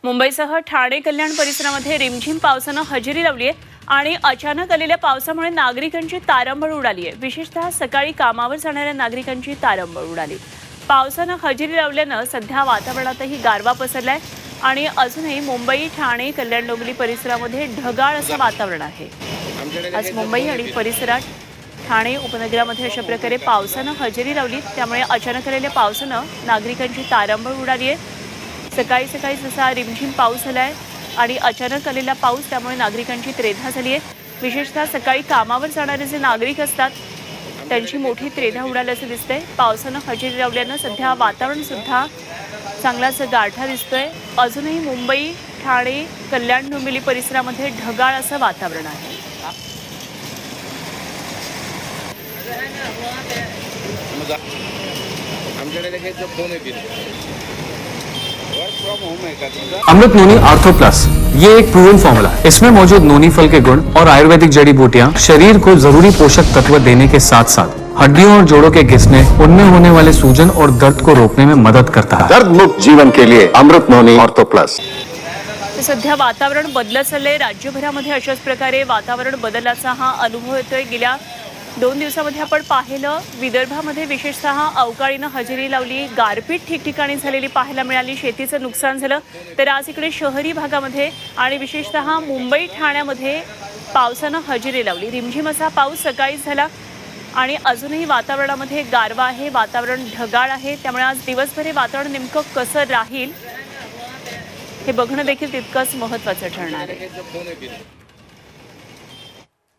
मुंबईसह ठाणे कल्याण परिसरामध्ये रिमझिम पावसानं हजेरी लावली आहे आणि अचानक आलेल्या पावसामुळे नागरिकांची तारंबळ उडाली आहे। विशेषतः सकाळी कामावर जाणाऱ्या नागरिकांची तारंबळ उडाली। पावसानं हजेरी लावल्यानं सध्या वातावरणातही गारवा पसरलाय आणि अजूनही मुंबई ठाणे कल्याण डोंबिवली परिसरामध्ये ढगाळ असं वातावरण आहे। आज मुंबई आणि परिसरात ठाणे उपनगरामध्ये अशा प्रकारे पावसानं हजेरी लावली, त्यामुळे अचानक आलेल्या पावसानं नागरिकांची तारंबळ उडाली आहे। सकाळी सकाळी जसा रिमझिम पाऊस झालाय आणि अचानक आलेला पाऊस, त्यामुळे नागरिकांची त्रेधा झाली आहे। विशेषतः सकाळी कामावर जाणारे जे नागरिक असतात त्यांची मोठी त्रेधा उडाली असं दिसतंय। पावसानं हजेरी लावल्यानं सध्या वातावरण सुद्धा चांगलाच गारठा दिसतोय। अजूनही मुंबई ठाणे कल्याण डोंबिवली परिसरामध्ये ढगाळ असं वातावरण आहे। अमृत नोनी आर्थो प्लस, ये एक प्रूवन फॉर्मूला है। इसमें मौजूद नोनी फल के गुण और आयुर्वेदिक जड़ी बूटियां शरीर को जरूरी पोषक तत्व देने के साथ साथ हड्डियों और जोड़ों के घिसने, उनमें होने वाले सूजन और दर्द को रोकने में मदद करता है। दर्द मुक्त जीवन के लिए अमृत नोनी आर्थो प्लस। सध्या वातावरण बदलत चाललंय। राज्यभरामध्ये अशाच प्रकारे वातावरण बदलाचा हा अनुभव येतोय। गेल्या 2 दिवसामध्ये आपण पाहिलं, विदर्भामध्ये विशेषतः अवकाळीनं हजेरी लावली, गारपीट ठिकठिकाणी झालेली पाहायला मिळाली, शेतीचं नुकसान झालं। तर आज इकडे शहरी भागामध्ये आणि विशेषतः मुंबई ठाण्यामध्ये पावसानं हजेरी लावली। रिमझिम असा पाऊस सकाळी झाला आणि अजूनही वातावरणामध्ये गारवा आहे, वातावरण ढगाळ आहे। त्यामुळे आज दिवसभर हे वातावरण नेमकं कसं राहील हे बघणं देखील तितकंच महत्त्वाचं ठरणार आहे।